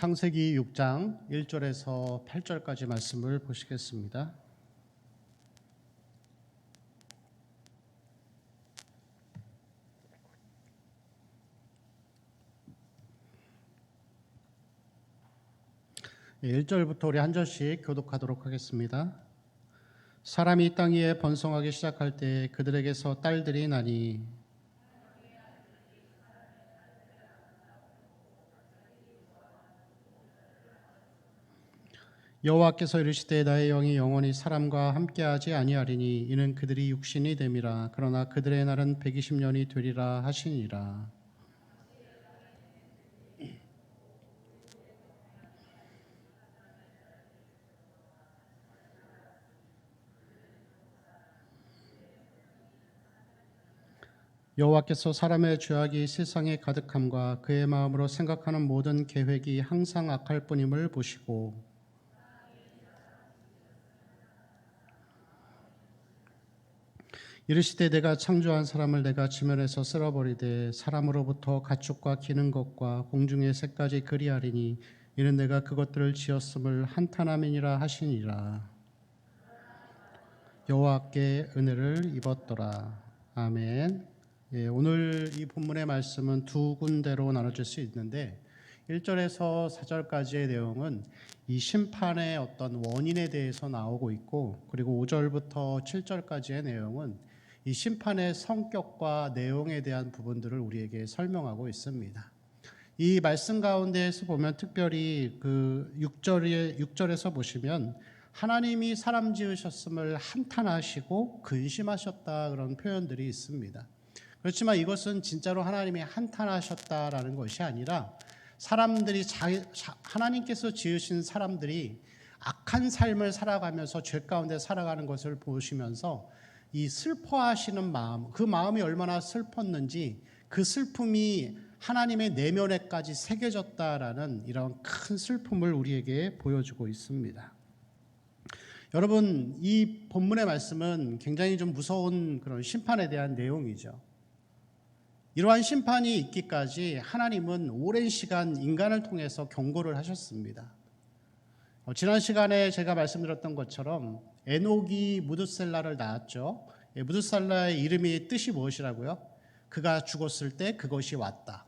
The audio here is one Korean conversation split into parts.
창세기 6장 1절에서 8절까지 말씀을 보시겠습니다. 네, 1절부터 우리 한 절씩 교독하도록 하겠습니다. 사람이 이 땅 위에 번성하기 시작할 때 그들에게서 딸들이 나니 여호와께서 이르시되 나의 영이 영원히 사람과 함께하지 아니하리니 이는 그들이 육신이 됨이라. 그러나 그들의 날은 120년이 되리라 하시니라. 여호와께서 사람의 죄악이 세상에 가득함과 그의 마음으로 생각하는 모든 계획이 항상 악할 뿐임을 보시고 이르시되 내가 창조한 사람을 내가 지면에서 쓸어버리되 사람으로부터 가축과 기는 것과 공중의 새까지 그리하리니 이는 내가 그것들을 지었음을 한탄함이니라 하시니라. 여호와께 은혜를 입었더라. 아멘. 예, 오늘 이 본문의 말씀은 두 군데로 나눠질 수 있는데 1절에서 4절까지의 내용은 이 심판의 어떤 원인에 대해서 나오고 있고, 그리고 5절부터 7절까지의 내용은 이 심판의 성격과 내용에 대한 부분들을 우리에게 설명하고 있습니다. 이 말씀 가운데에서 보면 특별히 그 6절에서 보시면 하나님이 사람 지으셨음을 한탄하시고 근심하셨다 그런 표현들이 있습니다. 그렇지만 이것은 진짜로 하나님이 한탄하셨다라는 것이 아니라 사람들이 하나님께서 지으신 사람들이 악한 삶을 살아가면서 죄 가운데 살아가는 것을 보시면서 이 슬퍼하시는 마음, 그 마음이 얼마나 슬펐는지 그 슬픔이 하나님의 내면에까지 새겨졌다라는 이런 큰 슬픔을 우리에게 보여주고 있습니다. 여러분, 이 본문의 말씀은 굉장히 좀 무서운 그런 심판에 대한 내용이죠. 이러한 심판이 있기까지 하나님은 오랜 시간 인간을 통해서 경고를 하셨습니다. 지난 시간에 제가 말씀드렸던 것처럼 에녹이 무드셀라를 낳았죠. 무드셀라의 이름이 뜻이 무엇이라고요? 그가 죽었을 때 그것이 왔다.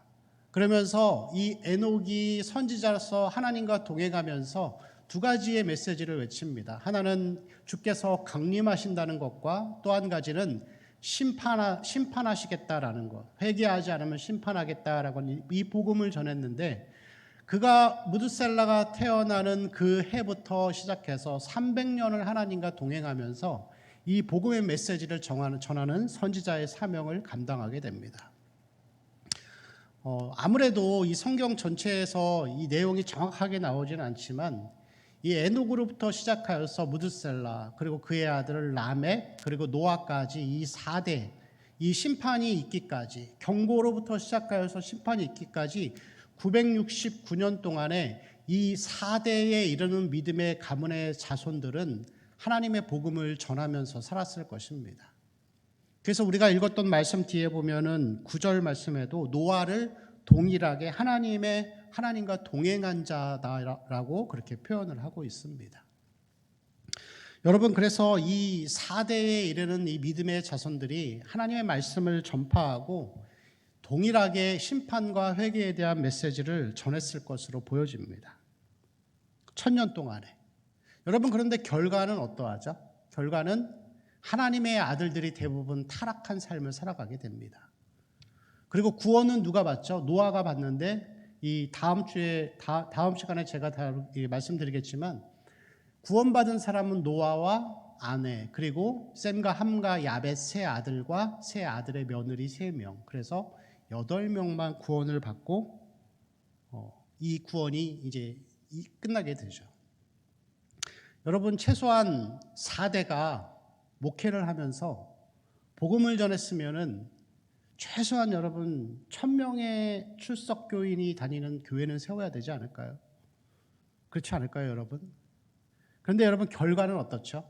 그러면서 이 에녹이 선지자로서 하나님과 동행하면서 두 가지의 메시지를 외칩니다. 하나는 주께서 강림하신다는 것과 또 한 가지는 심판하시겠다라는 것, 회개하지 않으면 심판하겠다라고 이 복음을 전했는데, 그가 무드셀라가 태어나는 그 해부터 시작해서 300년을 하나님과 동행하면서 이 복음의 메시지를 전하는 선지자의 사명을 감당하게 됩니다. 아무래도 이 성경 전체에서 이 내용이 정확하게 나오지는 않지만 이 에녹으로부터 시작하여서 무드셀라, 그리고 그의 아들 라멕, 그리고 노아까지 이 4대, 이 심판이 있기까지, 경고로부터 시작하여서 심판이 있기까지 969년 동안에 이 4대에 이르는 믿음의 가문의 자손들은 하나님의 복음을 전하면서 살았을 것입니다. 그래서 우리가 읽었던 말씀 뒤에 보면은 9절 말씀에도 노아를 동일하게 하나님과 동행한 자다라고 그렇게 표현을 하고 있습니다. 여러분, 그래서 이 4대에 이르는 이 믿음의 자손들이 하나님의 말씀을 전파하고 동일하게 심판과 회개에 대한 메시지를 전했을 것으로 보여집니다. 1000년 동안에. 여러분, 그런데 결과는 어떠하죠? 결과는 하나님의 아들들이 대부분 타락한 삶을 살아가게 됩니다. 그리고 구원은 누가 받죠? 노아가 받는데, 이 다음 시간에 제가 말씀드리겠지만, 구원받은 사람은 노아와 아내, 그리고 셈과 함과 야벳 세 아들과 세 아들의 며느리 3명, 그래서 8명만 구원을 받고 이 구원이 이제 끝나게 되죠. 여러분, 최소한 4대가 목회를 하면서 복음을 전했으면은 최소한 여러분 1000명의 출석 교인이 다니는 교회는 세워야 되지 않을까요? 그렇지 않을까요, 여러분? 그런데 여러분, 결과는 어떻죠?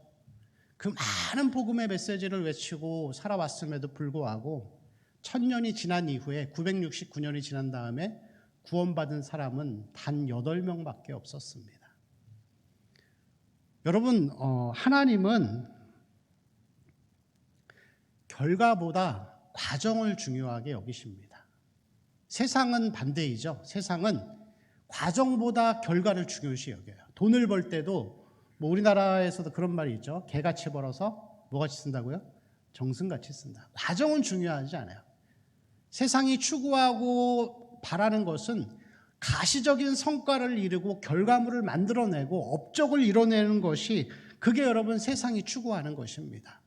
그 많은 복음의 메시지를 외치고 살아왔음에도 불구하고 1000년이 지난 이후에 969년이 지난 다음에 구원받은 사람은 단 8명밖에 없었습니다. 여러분, 하나님은 결과보다 과정을 중요하게 여기십니다. 세상은 반대이죠. 세상은 과정보다 결과를 중요시 여겨요. 돈을 벌 때도 뭐 우리나라에서도 그런 말이 있죠. 개같이 벌어서 뭐같이 쓴다고요? 정승같이 쓴다. 과정은 중요하지 않아요. 세상이 추구하고 바라는 것은 가시적인 성과를 이루고 결과물을 만들어내고 업적을 이뤄내는 것이, 그게 여러분 세상이 추구하는 것입니다.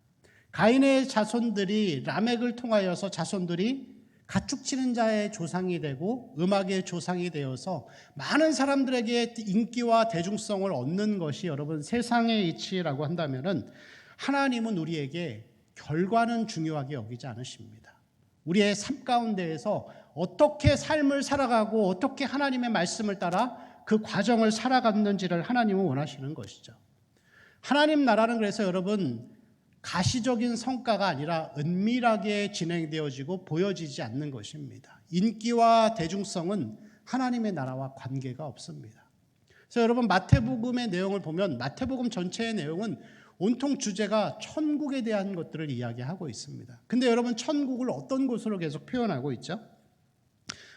가인의 자손들이 라멕을 통하여서 자손들이 가축치는 자의 조상이 되고 음악의 조상이 되어서 많은 사람들에게 인기와 대중성을 얻는 것이 여러분 세상의 이치라고 한다면은, 하나님은 우리에게 결과는 중요하게 여기지 않으십니다. 우리의 삶 가운데에서 어떻게 삶을 살아가고 어떻게 하나님의 말씀을 따라 그 과정을 살아갔는지를 하나님은 원하시는 것이죠. 하나님 나라는 그래서 여러분 가시적인 성과가 아니라 은밀하게 진행되어지고 보여지지 않는 것입니다. 인기와 대중성은 하나님의 나라와 관계가 없습니다. 그래서 여러분 마태복음의 내용을 보면 마태복음 전체의 내용은 온통 주제가 천국에 대한 것들을 이야기하고 있습니다. 근데 여러분 천국을 어떤 곳으로 계속 표현하고 있죠?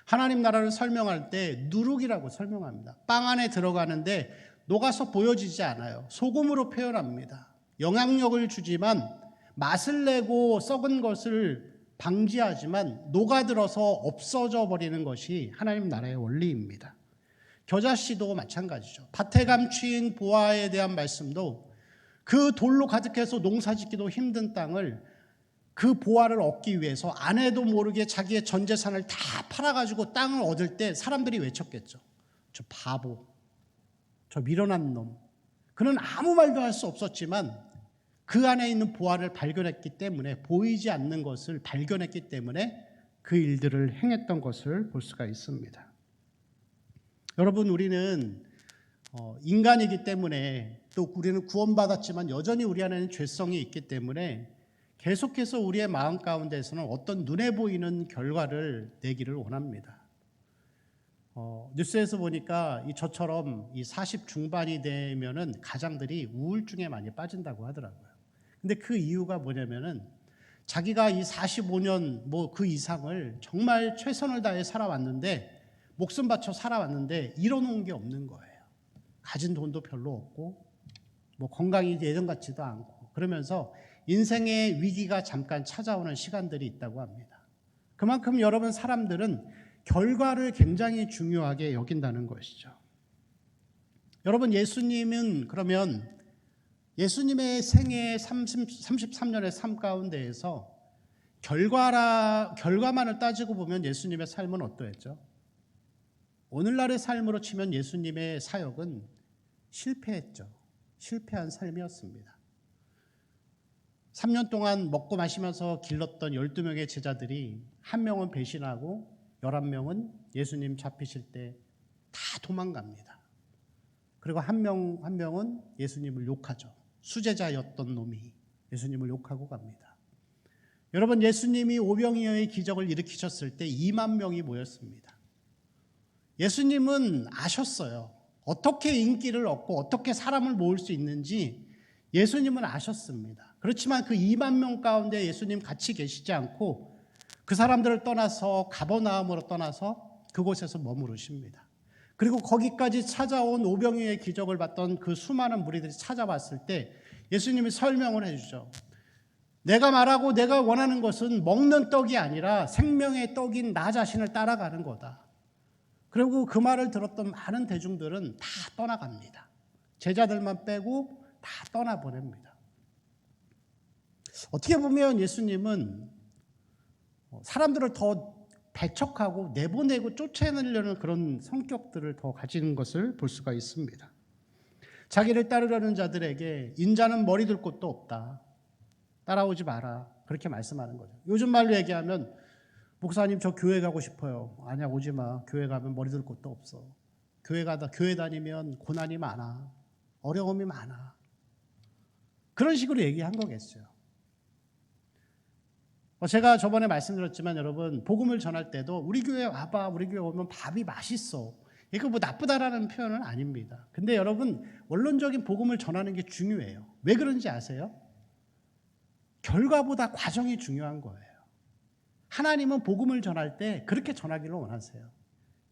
하나님 나라를 설명할 때 누룩이라고 설명합니다. 빵 안에 들어가는데 녹아서 보여지지 않아요. 소금으로 표현합니다. 영향력을 주지만 맛을 내고 썩은 것을 방지하지만 녹아들어서 없어져 버리는 것이 하나님 나라의 원리입니다. 겨자씨도 마찬가지죠. 밭에 감추인 보화에 대한 말씀도 그 돌로 가득해서 농사짓기도 힘든 땅을 그 보화를 얻기 위해서 아내도 모르게 자기의 전 재산을 다 팔아가지고 땅을 얻을 때 사람들이 외쳤겠죠. 저 바보, 저 미련한 놈. 그는 아무 말도 할 수 없었지만 그 안에 있는 보화를 발견했기 때문에, 보이지 않는 것을 발견했기 때문에 그 일들을 행했던 것을 볼 수가 있습니다. 여러분, 우리는 인간이기 때문에, 또 우리는 구원받았지만 여전히 우리 안에는 죄성이 있기 때문에 계속해서 우리의 마음 가운데서는 어떤 눈에 보이는 결과를 내기를 원합니다. 뉴스에서 보니까 저처럼 40 중반이 되면은 가장들이 우울증에 많이 빠진다고 하더라고요. 근데 그 이유가 뭐냐면은 자기가 이 45년 그 이상을 정말 최선을 다해 살아왔는데, 목숨 바쳐 살아왔는데 이뤄놓은 게 없는 거예요. 가진 돈도 별로 없고 건강이 예전 같지도 않고, 그러면서 인생의 위기가 잠깐 찾아오는 시간들이 있다고 합니다. 그만큼 여러분 사람들은 결과를 굉장히 중요하게 여긴다는 것이죠. 여러분, 예수님은 그러면 예수님의 생애 33년의 삶 가운데에서 결과만을 따지고 보면 예수님의 삶은 어떠했죠? 오늘날의 삶으로 치면 예수님의 사역은 실패했죠. 실패한 삶이었습니다. 3년 동안 먹고 마시면서 길렀던 12명의 제자들이 한 명은 배신하고 11명은 예수님 잡히실 때 다 도망갑니다. 그리고 한 명은 예수님을 욕하죠. 수제자였던 놈이 예수님을 욕하고 갑니다. 여러분, 예수님이 오병이어의 기적을 일으키셨을 때 2만 명이 모였습니다. 예수님은 아셨어요. 어떻게 인기를 얻고 어떻게 사람을 모을 수 있는지 예수님은 아셨습니다. 그렇지만 그 2만 명 가운데 예수님 같이 계시지 않고 그 사람들을 떠나서 가버나움으로 떠나서 그곳에서 머무르십니다. 그리고 거기까지 찾아온 오병이어의 기적을 봤던 그 수많은 무리들이 찾아왔을 때 예수님이 설명을 해주죠. 내가 말하고 내가 원하는 것은 먹는 떡이 아니라 생명의 떡인 나 자신을 따라가는 거다. 그리고 그 말을 들었던 많은 대중들은 다 떠나갑니다. 제자들만 빼고 다 떠나보냅니다. 어떻게 보면 예수님은 사람들을 더 배척하고 내보내고 쫓아내려는 그런 성격들을 더 가진 것을 볼 수가 있습니다. 자기를 따르려는 자들에게 인자는 머리 둘 곳도 없다. 따라오지 마라. 그렇게 말씀하는 거죠. 요즘 말로 얘기하면 목사님 저 교회 가고 싶어요. 아니야, 오지 마. 교회 가면 머리 둘 곳도 없어. 교회 다니면 고난이 많아. 어려움이 많아. 그런 식으로 얘기한 거겠어요. 제가 저번에 말씀드렸지만 여러분, 복음을 전할 때도 우리 교회 와봐, 우리 교회 오면 밥이 맛있어, 이거 뭐 나쁘다라는 표현은 아닙니다. 근데 여러분, 원론적인 복음을 전하는 게 중요해요. 왜 그런지 아세요? 결과보다 과정이 중요한 거예요. 하나님은 복음을 전할 때 그렇게 전하기를 원하세요.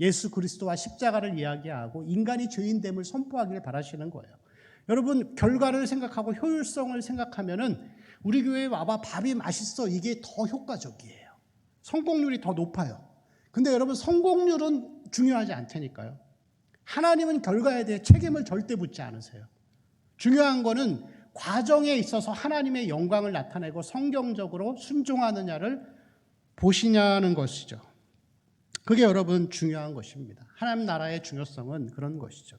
예수 그리스도와 십자가를 이야기하고 인간이 죄인됨을 선포하기를 바라시는 거예요. 여러분, 결과를 생각하고 효율성을 생각하면은 우리 교회에 와봐, 밥이 맛있어, 이게 더 효과적이에요. 성공률이 더 높아요. 근데 여러분, 성공률은 중요하지 않다니까요. 하나님은 결과에 대해 책임을 절대 묻지 않으세요. 중요한 거는 과정에 있어서 하나님의 영광을 나타내고 성경적으로 순종하느냐를 보시냐는 것이죠. 그게 여러분 중요한 것입니다. 하나님 나라의 중요성은 그런 것이죠.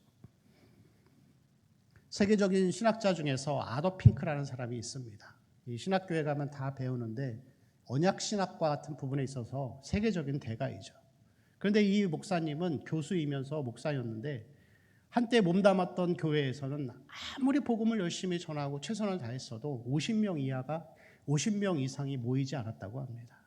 세계적인 신학자 중에서 아더 핑크라는 사람이 있습니다. 이 신학교에 가면 다 배우는데 언약신학과 같은 부분에 있어서 세계적인 대가이죠. 그런데 이 목사님은 교수이면서 목사였는데 한때 몸담았던 교회에서는 아무리 복음을 열심히 전하고 최선을 다했어도 50명 이상이 모이지 않았다고 합니다.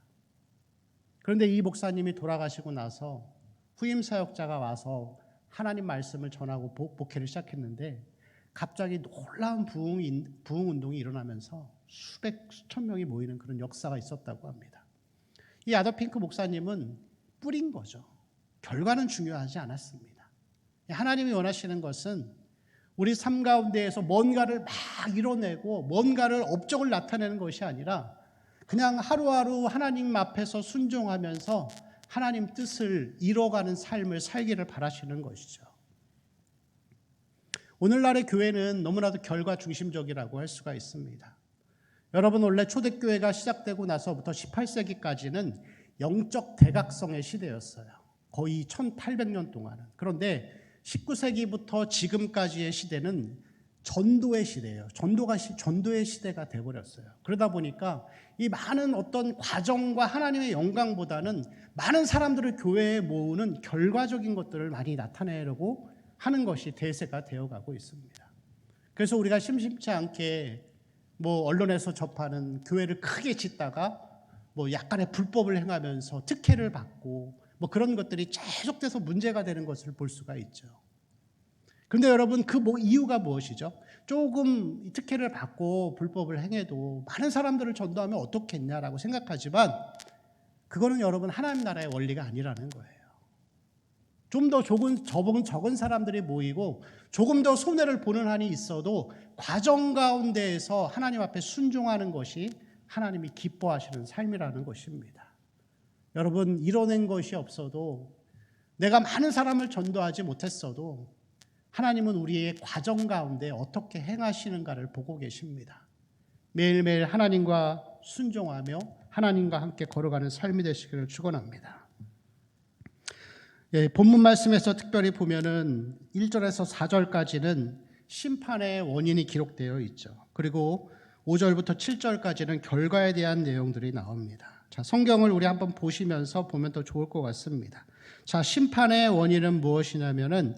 그런데 이 목사님이 돌아가시고 나서 후임 사역자가 와서 하나님 말씀을 전하고 목회를 시작했는데 갑자기 놀라운 부흥 운동이 일어나면서 수천 명이 모이는 그런 역사가 있었다고 합니다. 이 아더 핑크 목사님은 뿌린 거죠. 결과는 중요하지 않았습니다. 하나님이 원하시는 것은 우리 삶 가운데에서 뭔가를 막 이뤄내고 뭔가를 업적을 나타내는 것이 아니라 그냥 하루하루 하나님 앞에서 순종하면서 하나님 뜻을 이뤄가는 삶을 살기를 바라시는 것이죠. 오늘날의 교회는 너무나도 결과 중심적이라고 할 수가 있습니다. 여러분, 원래 초대교회가 시작되고 나서부터 18세기까지는 영적 대각성의 시대였어요. 거의 1800년 동안은. 그런데 19세기부터 지금까지의 시대는 전도의 시대예요. 전도의 시대가 되어버렸어요. 그러다 보니까 이 많은 어떤 과정과 하나님의 영광보다는 많은 사람들을 교회에 모으는 결과적인 것들을 많이 나타내려고 하는 것이 대세가 되어가고 있습니다. 그래서 우리가 심심치 않게 언론에서 접하는 교회를 크게 짓다가 약간의 불법을 행하면서 특혜를 받고 그런 것들이 계속돼서 문제가 되는 것을 볼 수가 있죠. 그런데 여러분, 그 이유가 무엇이죠? 조금 특혜를 받고 불법을 행해도 많은 사람들을 전도하면 어떻겠냐라고 생각하지만 그거는 여러분 하나님 나라의 원리가 아니라는 거예요. 좀 더 적은 사람들이 모이고 조금 더 손해를 보는 한이 있어도 과정 가운데에서 하나님 앞에 순종하는 것이 하나님이 기뻐하시는 삶이라는 것입니다. 여러분, 이뤄낸 것이 없어도 내가 많은 사람을 전도하지 못했어도 하나님은 우리의 과정 가운데 어떻게 행하시는가를 보고 계십니다. 매일매일 하나님과 순종하며 하나님과 함께 걸어가는 삶이 되시기를 축원합니다. 본문 말씀에서 특별히 보면은 1절에서 4절까지는 심판의 원인이 기록되어 있죠. 그리고 5절부터 7절까지는 결과에 대한 내용들이 나옵니다. 자, 성경을 우리 한번 보시면서 보면 더 좋을 것 같습니다. 자, 심판의 원인은 무엇이냐면은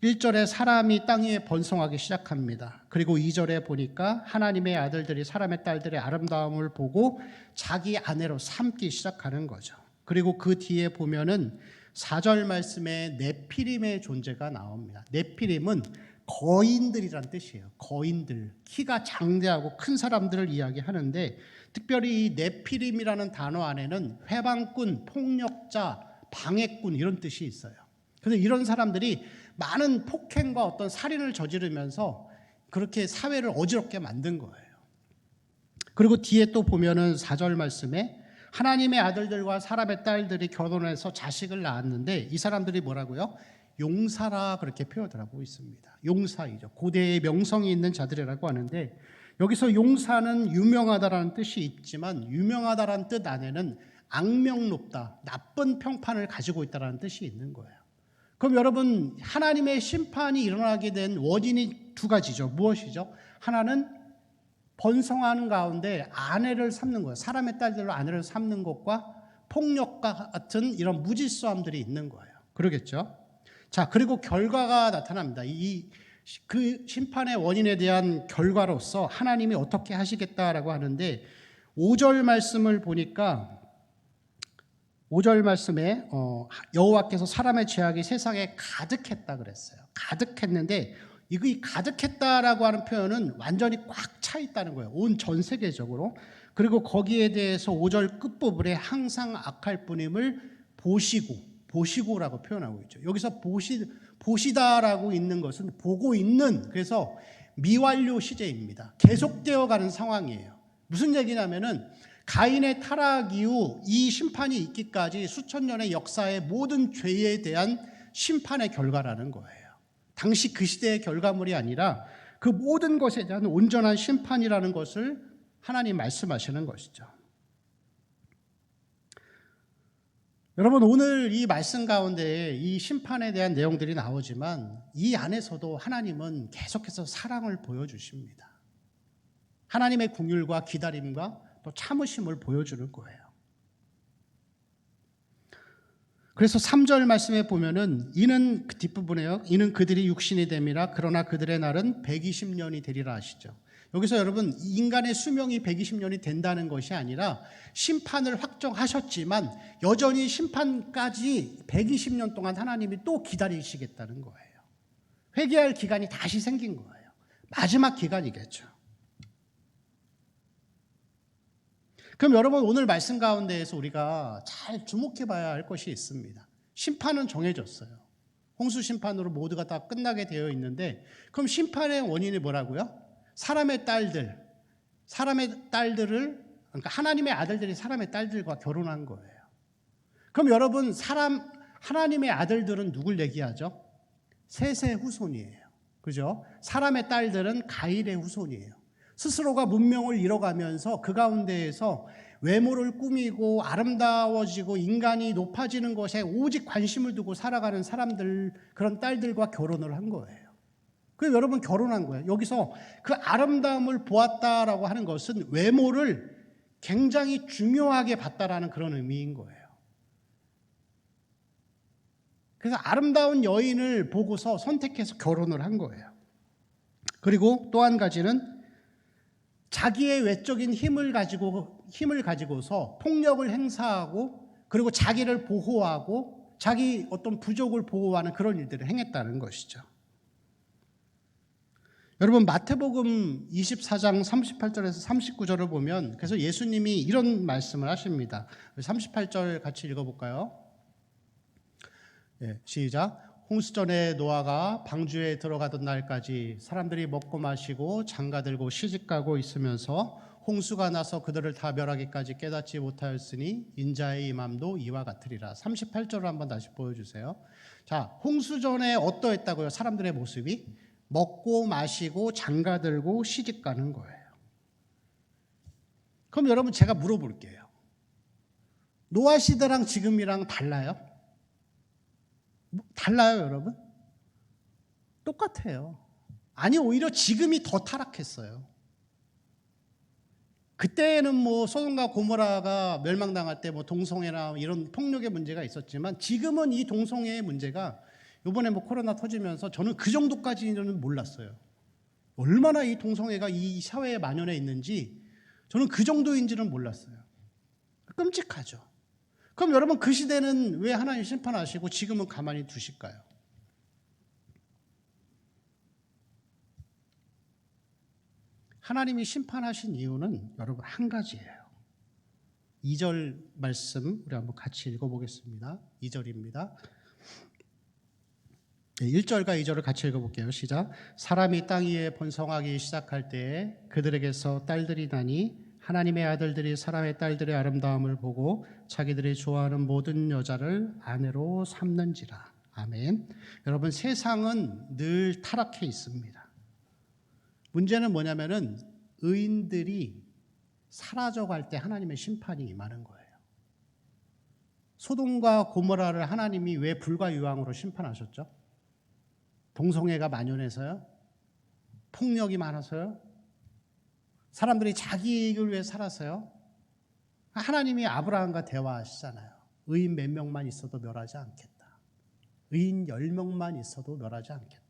1절에 사람이 땅 위에 번성하기 시작합니다. 그리고 2절에 보니까 하나님의 아들들이 사람의 딸들의 아름다움을 보고 자기 아내로 삼기 시작하는 거죠. 그리고 그 뒤에 보면은 4절 말씀에 네피림의 존재가 나옵니다. 네피림은 거인들이란 뜻이에요. 거인들, 키가 장대하고 큰 사람들을 이야기하는데 특별히 이 네피림이라는 단어 안에는 회방꾼, 폭력자, 방해꾼 이런 뜻이 있어요. 그래서 이런 사람들이 많은 폭행과 어떤 살인을 저지르면서 그렇게 사회를 어지럽게 만든 거예요. 그리고 뒤에 또 보면은 4절 말씀에 하나님의 아들들과 사람의 딸들이 결혼해서 자식을 낳았는데 이 사람들이 뭐라고요? 용사라 그렇게 표현하고 있습니다. 용사이죠. 고대의 명성이 있는 자들이라고 하는데 여기서 용사는 유명하다라는 뜻이 있지만 유명하다라는 뜻 안에는 악명높다, 나쁜 평판을 가지고 있다라는 뜻이 있는 거예요. 그럼 여러분, 하나님의 심판이 일어나게 된 원인이 두 가지죠. 무엇이죠? 하나는 번성하는 가운데 아내를 삼는 거예요. 사람의 딸들로 아내를 삼는 것과 폭력과 같은 이런 무질서함들이 있는 거예요. 그러겠죠? 자, 그리고 결과가 나타납니다. 그 심판의 원인에 대한 결과로서 하나님이 어떻게 하시겠다라고 하는데 5절 말씀을 보니까 5절 말씀에 여호와께서 사람의 죄악이 세상에 가득했다 그랬어요. 가득했는데 이 가득했다라고 하는 표현은 완전히 꽉 차 있다는 거예요. 온 전 세계적으로. 그리고 거기에 대해서 5절 끝부분에 항상 악할 뿐임을 보시고라고 표현하고 있죠. 여기서 보시다라고 있는 것은 보고 있는, 그래서 미완료 시제입니다. 계속되어 가는 상황이에요. 무슨 얘기냐면은 가인의 타락 이후 이 심판이 있기까지 수천 년의 역사의 모든 죄에 대한 심판의 결과라는 거예요. 당시 그 시대의 결과물이 아니라 그 모든 것에 대한 온전한 심판이라는 것을 하나님 말씀하시는 것이죠. 여러분, 오늘 이 말씀 가운데 이 심판에 대한 내용들이 나오지만 이 안에서도 하나님은 계속해서 사랑을 보여주십니다. 하나님의 긍휼과 기다림과 또 참으심을 보여주는 거예요. 그래서 3절 말씀에 보면은 이는 그 뒷부분에요. 이는 그들이 육신이 됨이라 그러나 그들의 날은 120년이 되리라 하시죠. 여기서 여러분, 인간의 수명이 120년이 된다는 것이 아니라 심판을 확정하셨지만 여전히 심판까지 120년 동안 하나님이 또 기다리시겠다는 거예요. 회개할 기간이 다시 생긴 거예요. 마지막 기간이겠죠. 그럼 여러분, 오늘 말씀 가운데에서 우리가 잘 주목해 봐야 할 것이 있습니다. 심판은 정해졌어요. 홍수 심판으로 모두가 다 끝나게 되어 있는데, 그럼 심판의 원인이 뭐라고요? 사람의 딸들을, 그러니까 하나님의 아들들이 사람의 딸들과 결혼한 거예요. 그럼 여러분, 하나님의 아들들은 누굴 얘기하죠? 셋의 후손이에요. 그죠? 사람의 딸들은 가인의 후손이에요. 스스로가 문명을 잃어가면서 그 가운데에서 외모를 꾸미고 아름다워지고 인간이 높아지는 것에 오직 관심을 두고 살아가는 사람들, 그런 딸들과 결혼을 한 거예요. 그래서 여러분, 결혼한 거예요. 여기서 그 아름다움을 보았다라고 하는 것은 외모를 굉장히 중요하게 봤다라는 그런 의미인 거예요. 그래서 아름다운 여인을 보고서 선택해서 결혼을 한 거예요. 그리고 또 한 가지는 자기의 외적인 힘을 가지고서 폭력을 행사하고, 그리고 자기를 보호하고 자기 어떤 부족을 보호하는 그런 일들을 행했다는 것이죠. 여러분, 마태복음 24장 38절에서 39절을 보면, 그래서 예수님이 이런 말씀을 하십니다. 38절 같이 읽어볼까요? 네, 시작. 홍수전에 노아가 방주에 들어가던 날까지 사람들이 먹고 마시고 장가들고 시집가고 있으면서 홍수가 나서 그들을 다 멸하기까지 깨닫지 못하였으니 인자의 임함도 이와 같으리라. 38절을 한번 다시 보여주세요. 자, 홍수전에 어떠했다고요? 사람들의 모습이 먹고 마시고 장가들고 시집가는 거예요. 그럼 여러분, 제가 물어볼게요. 노아 시대랑 지금이랑 달라요? 달라요, 여러분? 똑같아요. 아니, 오히려 지금이 더 타락했어요. 그때는 소돔과 고모라가 멸망당할 때 동성애나 이런 폭력의 문제가 있었지만, 지금은 이 동성애의 문제가 이번에 코로나 터지면서 저는 그 정도까지는 몰랐어요. 얼마나 이 동성애가 이 사회에 만연해 있는지 저는 그 정도인지는 몰랐어요. 끔찍하죠. 그럼 여러분, 그 시대는 왜 하나님 심판하시고 지금은 가만히 두실까요? 하나님이 심판하신 이유는 여러분 한 가지예요. 2절 말씀 우리 한번 같이 읽어보겠습니다. 2절입니다. 1절과 2절을 같이 읽어볼게요. 시작. 사람이 땅 위에 번성하기 시작할 때에 그들에게서 딸들이 나니 하나님의 아들들이 사람의 딸들의 아름다움을 보고 자기들이 좋아하는 모든 여자를 아내로 삼는지라. 아멘. 여러분, 세상은 늘 타락해 있습니다. 문제는 뭐냐면은 의인들이 사라져갈 때 하나님의 심판이 임하는 거예요. 소돔과 고모라를 하나님이 왜 불과 유황으로 심판하셨죠? 동성애가 만연해서요? 폭력이 많아서요? 사람들이 자기 이익을 위해 살아서요? 하나님이 아브라함과 대화하시잖아요. 의인 몇 명만 있어도 멸하지 않겠다. 의인 10명만 있어도 멸하지 않겠다.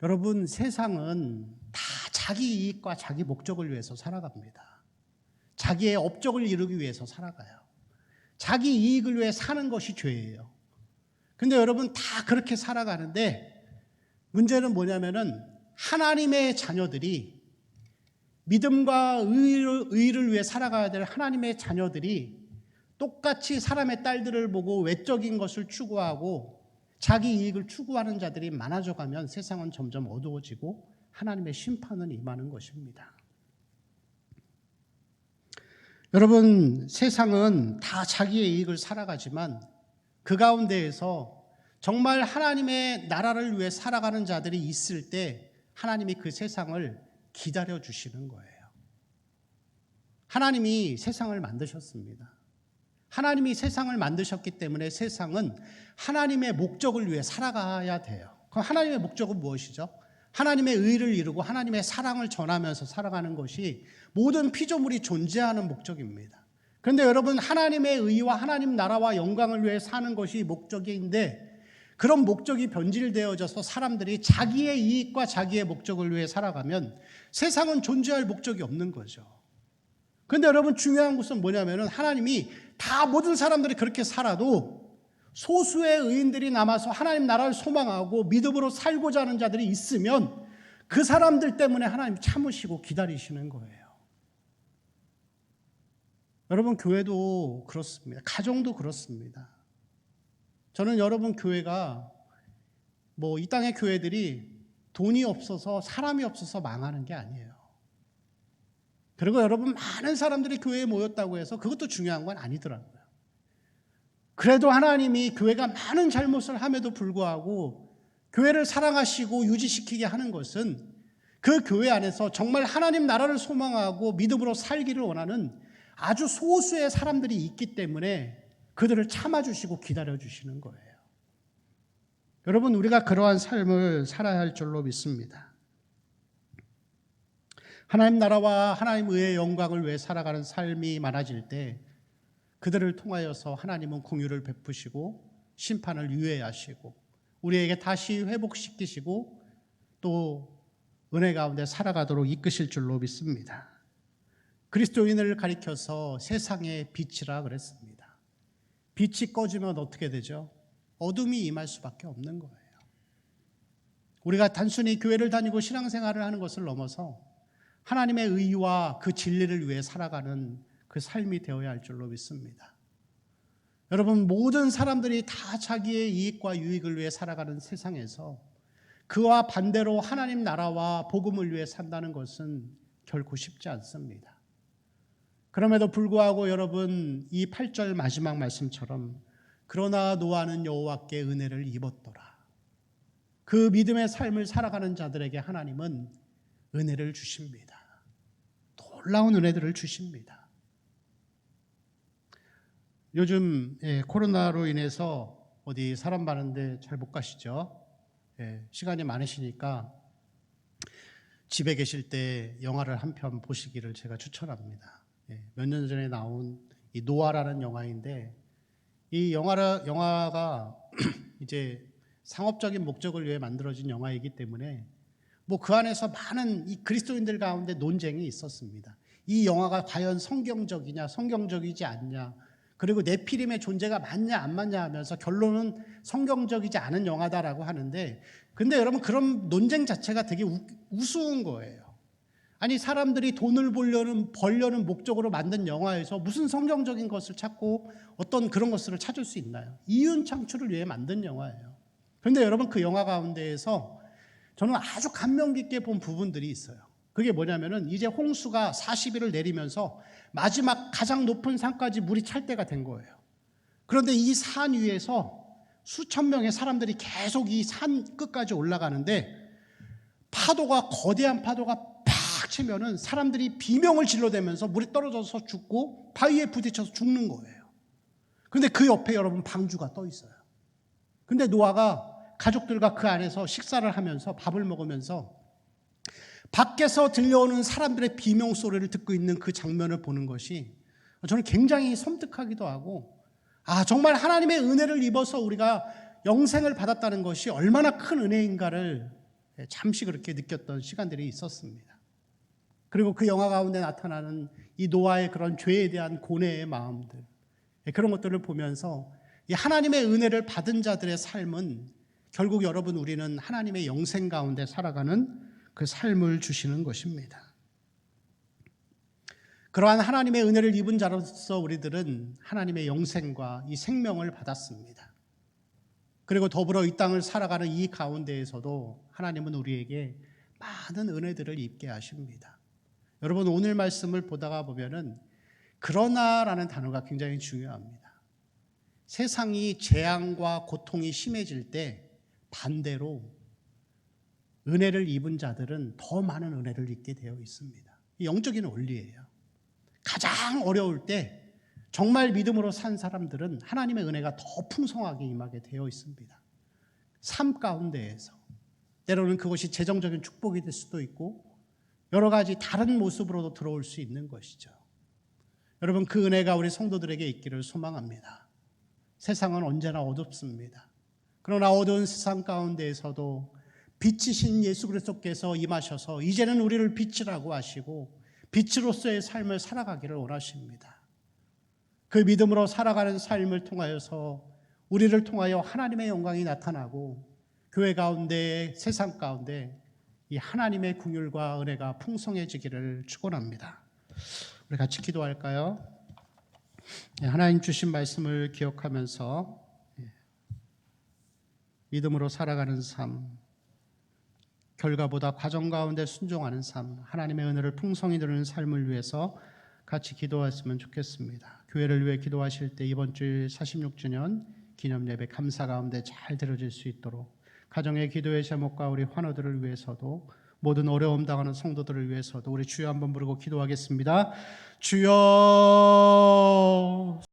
여러분, 세상은 다 자기 이익과 자기 목적을 위해서 살아갑니다. 자기의 업적을 이루기 위해서 살아가요. 자기 이익을 위해 사는 것이 죄예요. 근데 여러분 다 그렇게 살아가는데 문제는 뭐냐면은 하나님의 자녀들이 믿음과 의를 위해 살아가야 될 하나님의 자녀들이 똑같이 사람의 딸들을 보고 외적인 것을 추구하고 자기 이익을 추구하는 자들이 많아져 가면 세상은 점점 어두워지고 하나님의 심판은 임하는 것입니다. 여러분, 세상은 다 자기의 이익을 살아가지만 그 가운데에서 정말 하나님의 나라를 위해 살아가는 자들이 있을 때 하나님이 그 세상을 기다려 주시는 거예요. 하나님이 세상을 만드셨습니다. 하나님이 세상을 만드셨기 때문에 세상은 하나님의 목적을 위해 살아가야 돼요. 그럼 하나님의 목적은 무엇이죠? 하나님의 의를 이루고 하나님의 사랑을 전하면서 살아가는 것이 모든 피조물이 존재하는 목적입니다. 그런데 여러분, 하나님의 의와 하나님 나라와 영광을 위해 사는 것이 목적인데 그런 목적이 변질되어져서 사람들이 자기의 이익과 자기의 목적을 위해 살아가면 세상은 존재할 목적이 없는 거죠. 그런데 여러분, 중요한 것은 뭐냐면은 하나님이 다 모든 사람들이 그렇게 살아도 소수의 의인들이 남아서 하나님 나라를 소망하고 믿음으로 살고자 하는 자들이 있으면 그 사람들 때문에 하나님 참으시고 기다리시는 거예요. 여러분, 교회도 그렇습니다. 가정도 그렇습니다. 저는 여러분 교회가 이 땅의 교회들이 돈이 없어서 사람이 없어서 망하는 게 아니에요. 그리고 여러분 많은 사람들이 교회에 모였다고 해서 그것도 중요한 건 아니더라고요. 그래도 하나님이 교회가 많은 잘못을 함에도 불구하고 교회를 사랑하시고 유지시키게 하는 것은 그 교회 안에서 정말 하나님 나라를 소망하고 믿음으로 살기를 원하는 아주 소수의 사람들이 있기 때문에 그들을 참아주시고 기다려주시는 거예요. 여러분, 우리가 그러한 삶을 살아야 할 줄로 믿습니다. 하나님 나라와 하나님 의의 영광을 위해 살아가는 삶이 많아질 때 그들을 통하여서 하나님은 공유를 베푸시고 심판을 유예하시고 우리에게 다시 회복시키시고 또 은혜 가운데 살아가도록 이끄실 줄로 믿습니다. 그리스도인을 가리켜서 세상의 빛이라 그랬습니다. 빛이 꺼지면 어떻게 되죠? 어둠이 임할 수밖에 없는 거예요. 우리가 단순히 교회를 다니고 신앙생활을 하는 것을 넘어서 하나님의 의와 그 진리를 위해 살아가는 그 삶이 되어야 할 줄로 믿습니다. 여러분, 모든 사람들이 다 자기의 이익과 유익을 위해 살아가는 세상에서 그와 반대로 하나님 나라와 복음을 위해 산다는 것은 결코 쉽지 않습니다. 그럼에도 불구하고 여러분, 이 8절 마지막 말씀처럼 그러나 노아는 여호와께 은혜를 입었더라. 그 믿음의 삶을 살아가는 자들에게 하나님은 은혜를 주십니다. 놀라운 은혜들을 주십니다. 요즘 코로나로 인해서 어디 사람 많은데 잘 못 가시죠? 시간이 많으시니까 집에 계실 때 영화를 한 편 보시기를 제가 추천합니다. 몇 년 전에 나온 이 노아라는 영화인데 이 영화가 이제 상업적인 목적을 위해 만들어진 영화이기 때문에 그 안에서 많은 이 그리스도인들 가운데 논쟁이 있었습니다. 이 영화가 과연 성경적이냐, 성경적이지 않냐, 그리고 네피림의 존재가 맞냐 안 맞냐 하면서 결론은 성경적이지 않은 영화다라고 하는데, 근데 여러분 그런 논쟁 자체가 되게 우스운 거예요. 아니, 사람들이 돈을 벌려는 목적으로 만든 영화에서 무슨 성경적인 것을 찾고 어떤 그런 것을 찾을 수 있나요? 이윤 창출을 위해 만든 영화예요. 그런데 여러분, 그 영화 가운데에서 저는 아주 감명 깊게 본 부분들이 있어요. 그게 뭐냐면은 이제 홍수가 40일을 내리면서 마지막 가장 높은 산까지 물이 찰 때가 된 거예요. 그런데 이 산 위에서 수천 명의 사람들이 계속 이 산 끝까지 올라가는데 거대한 파도가 팍 치면은 사람들이 비명을 질러대면서 물에 떨어져서 죽고 바위에 부딪혀서 죽는 거예요. 그런데 그 옆에 여러분 방주가 떠 있어요. 근데 노아가 가족들과 그 안에서 식사를 하면서 밥을 먹으면서 밖에서 들려오는 사람들의 비명 소리를 듣고 있는 그 장면을 보는 것이 저는 굉장히 섬뜩하기도 하고, 정말 하나님의 은혜를 입어서 우리가 영생을 받았다는 것이 얼마나 큰 은혜인가를 잠시 그렇게 느꼈던 시간들이 있었습니다. 그리고 그 영화 가운데 나타나는 이 노아의 그런 죄에 대한 고뇌의 마음들, 그런 것들을 보면서 이 하나님의 은혜를 받은 자들의 삶은 결국 여러분 우리는 하나님의 영생 가운데 살아가는 그 삶을 주시는 것입니다. 그러한 하나님의 은혜를 입은 자로서 우리들은 하나님의 영생과 이 생명을 받았습니다. 그리고 더불어 이 땅을 살아가는 이 가운데에서도 하나님은 우리에게 많은 은혜들을 입게 하십니다. 여러분 오늘 말씀을 보다가 보면은 그러나라는 단어가 굉장히 중요합니다. 세상이 재앙과 고통이 심해질 때 반대로 은혜를 입은 자들은 더 많은 은혜를 입게 되어 있습니다. 영적인 원리예요. 가장 어려울 때 정말 믿음으로 산 사람들은 하나님의 은혜가 더 풍성하게 임하게 되어 있습니다. 삶 가운데에서 때로는 그것이 재정적인 축복이 될 수도 있고 여러 가지 다른 모습으로도 들어올 수 있는 것이죠. 여러분 그 은혜가 우리 성도들에게 있기를 소망합니다. 세상은 언제나 어둡습니다. 그러나 어두운 세상 가운데에서도 빛이신 예수 그리스도께서 임하셔서 이제는 우리를 빛이라고 하시고 빛으로서의 삶을 살아가기를 원하십니다. 그 믿음으로 살아가는 삶을 통하여서 우리를 통하여 하나님의 영광이 나타나고 교회 가운데 세상 가운데 이 하나님의 긍휼과 은혜가 풍성해지기를 축원합니다. 우리 같이 기도할까요? 하나님 주신 말씀을 기억하면서 믿음으로 살아가는 삶, 결과보다 과정 가운데 순종하는 삶, 하나님의 은혜를 풍성히 누리는 삶을 위해서 같이 기도했으면 좋겠습니다. 교회를 위해 기도하실 때 이번 주 46주년 기념 예배 감사 가운데 잘 들어질 수 있도록 가정의 기도의 제목과 우리 환우들을 위해서도 모든 어려움 당하는 성도들을 위해서도 우리 주여 한번 부르고 기도하겠습니다. 주여